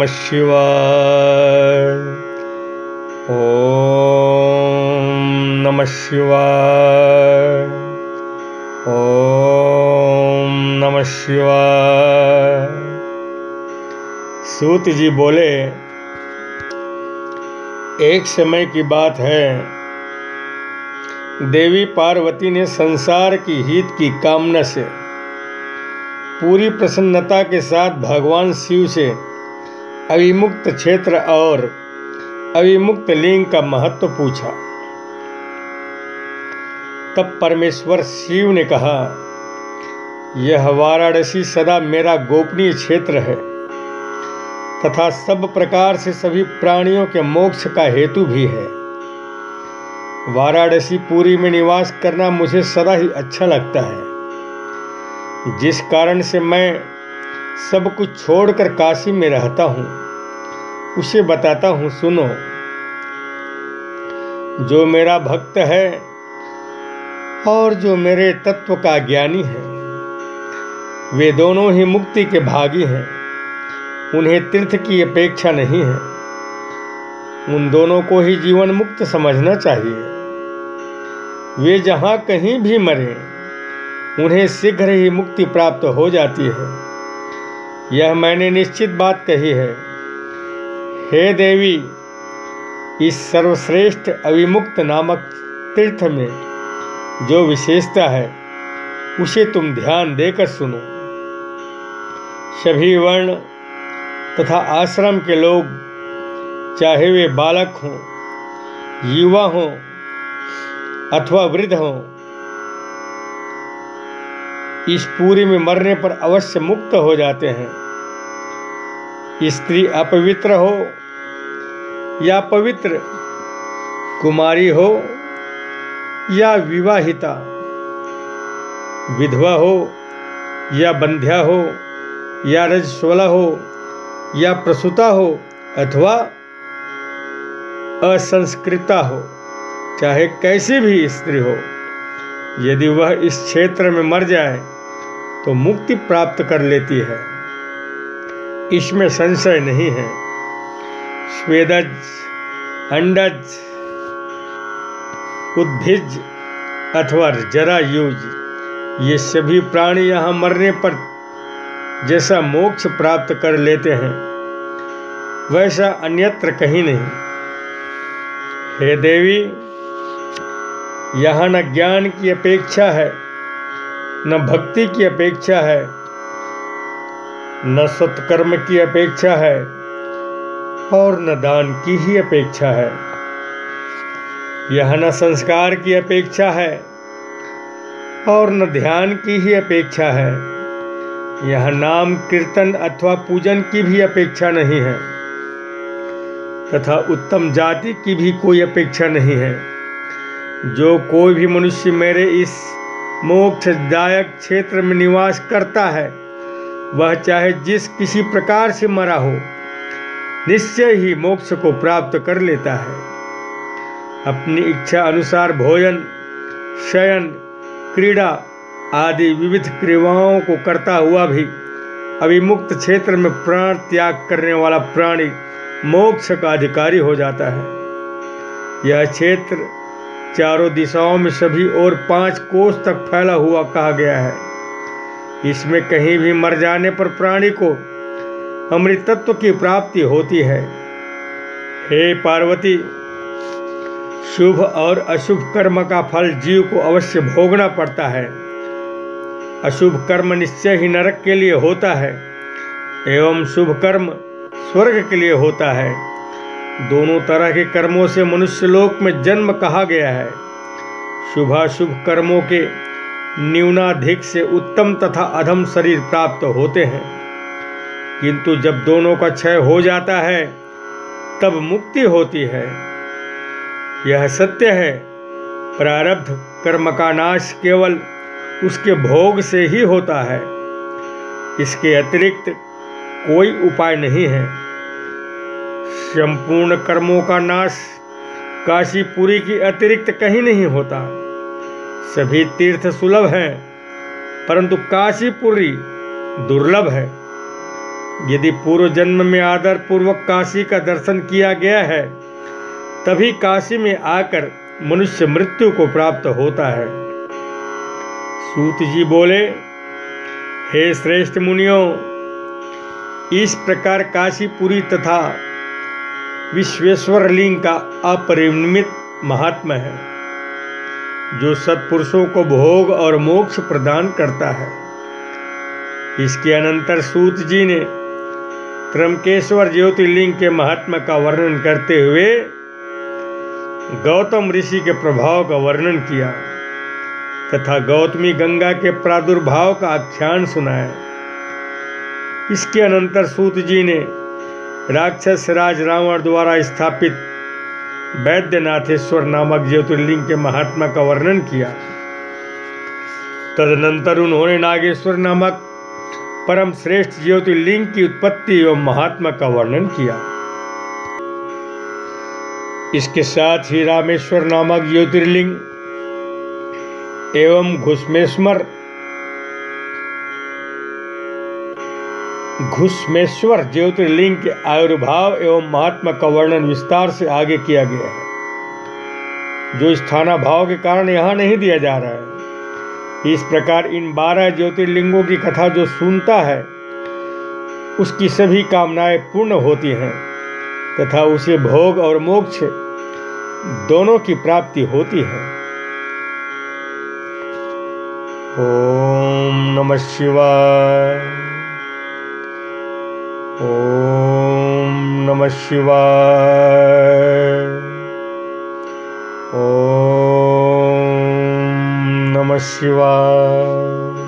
नमः शिवाय। ओम नमः शिवाय। ओम नमः शिवाय। सूत जी बोले, एक समय की बात है, देवी पार्वती ने संसार की हित की कामना से पूरी प्रसन्नता के साथ भगवान शिव से अविमुक्त क्षेत्र और अविमुक्त लिंग का महत्व पूछा। तब परमेश्वर शिव ने कहा, यह वाराणसी सदा मेरा गोपनीय क्षेत्र है तथा सब प्रकार से सभी प्राणियों के मोक्ष का हेतु भी है। वाराणसी पुरी में निवास करना मुझे सदा ही अच्छा लगता है, जिस कारण से मैं सब कुछ छोड़कर काशी में रहता हूँ उसे बताता हूँ, सुनो। जो मेरा भक्त है और जो मेरे तत्व का ज्ञानी है, वे दोनों ही मुक्ति के भागी हैं। उन्हें तीर्थ की अपेक्षा नहीं है। उन दोनों को ही जीवन मुक्त समझना चाहिए। वे जहाँ कहीं भी मरे, उन्हें शीघ्र ही मुक्ति प्राप्त हो जाती है। यह मैंने निश्चित बात कही है। हे देवी, इस सर्वश्रेष्ठ अविमुक्त नामक तीर्थ में जो विशेषता है उसे तुम ध्यान देकर सुनो। सभी वर्ण तथा आश्रम के लोग, चाहे वे बालक हों, युवा हों अथवा वृद्ध हों, इस पुरी में मरने पर अवश्य मुक्त हो जाते हैं। स्त्री अपवित्र हो या पवित्र, कुमारी हो या विवाहिता, विधवा हो या बंध्या हो या रजस्वला हो या प्रसूता हो अथवा असंस्कृता हो, चाहे कैसी भी स्त्री हो, यदि वह इस क्षेत्र में मर जाए तो मुक्ति प्राप्त कर लेती है, इसमें संशय नहीं है। स्वेदज, अंडज, उद्भिज अथवा जरायुज, ये सभी प्राणी यहाँ मरने पर जैसा मोक्ष प्राप्त कर लेते हैं, वैसा अन्यत्र कहीं नहीं। हे देवी, यहाँ न ज्ञान की अपेक्षा है, न भक्ति की अपेक्षा है, न सत्कर्म की अपेक्षा है और न दान की ही अपेक्षा है। यहाँ न संस्कार की अपेक्षा है और न ध्यान की ही अपेक्षा है। यह नाम कीर्तन अथवा पूजन की भी अपेक्षा नहीं है तथा उत्तम जाति की भी कोई अपेक्षा नहीं है। जो कोई भी मनुष्य मेरे इस मोक्षदायक क्षेत्र में निवास करता है, वह चाहे जिस किसी प्रकार से मरा हो, निश्चय ही मोक्ष को प्राप्त कर लेता है। अपनी इच्छा अनुसार भोजन, शयन, क्रीड़ा आदि विविध क्रियाओं को करता हुआ भी अविमुक्त क्षेत्र में प्राण त्याग करने वाला प्राणी मोक्ष का अधिकारी हो जाता है। यह क्षेत्र चारों दिशाओं में सभी और 5 कोस तक फैला हुआ कहा गया है। इसमें कहीं भी मर जाने पर प्राणी को अमृतत्व की प्राप्ति होती है। हे पार्वती, शुभ और अशुभ कर्म का फल जीव को अवश्य भोगना पड़ता है। अशुभ कर्म निश्चय ही नरक के लिए होता है एवं शुभ कर्म स्वर्ग के लिए होता है। दोनों तरह के कर्मों से मनुष्य लोक में जन्म कहा गया है। शुभाशुभ कर्मों के न्यूनाधिक से उत्तम तथा अधम शरीर प्राप्त होते हैं, किंतु जब दोनों का क्षय हो जाता है तब मुक्ति होती है। यह सत्य है। प्रारब्ध कर्म का नाश केवल उसके भोग से ही होता है। इसके अतिरिक्त कोई उपाय नहीं है। संपूर्ण कर्मों का नाश काशीपुरी के अतिरिक्त कहीं नहीं होता। सभी तीर्थ सुलभ हैं, परंतु काशीपुरी दुर्लभ है। यदि पूर्व जन्म में आदर पूर्वक काशी का दर्शन किया गया है, तभी काशी में आकर मनुष्य मृत्यु को प्राप्त होता है। सूत जी बोले, हे श्रेष्ठ मुनियों, इस प्रकार काशीपुरी तथा विश्वेश्वर लिंग का अपरिमित महात्मा है, जो सत्पुरुषों को भोग और मोक्ष प्रदान करता है। इसके अनंतर सूत जी ने त्र्यंबकेश्वर ज्योतिर्लिंग के महात्मा का वर्णन करते हुए गौतम ऋषि के प्रभाव का वर्णन किया तथा गौतमी गंगा के प्रादुर्भाव का आख्यान सुनाया। इसके अनंतर सूत जी ने राक्षस राज रावण द्वारा स्थापित वैद्यनाथेश्वर नामक ज्योतिर्लिंग के महात्मा का वर्णन किया। तदनंतर उन्होंने नागेश्वर नामक परम श्रेष्ठ ज्योतिर्लिंग की उत्पत्ति एवं महात्मा का वर्णन किया। इसके साथ ही रामेश्वर नामक ज्योतिर्लिंग एवं घुश्मेश्वर ज्योतिर्लिंग के आविर्भाव एवं महात्मा का वर्णन विस्तार से आगे किया गया है, जो स्थानाभाव के कारण यहाँ नहीं दिया जा रहा है। इस प्रकार इन 12 ज्योतिर्लिंगों की कथा जो सुनता है, उसकी सभी कामनाएं पूर्ण होती हैं तथा उसे भोग और मोक्ष दोनों की प्राप्ति होती है। ओम नमः शिवाय। ओम नमः शिवाय। ओम नमः शिवाय।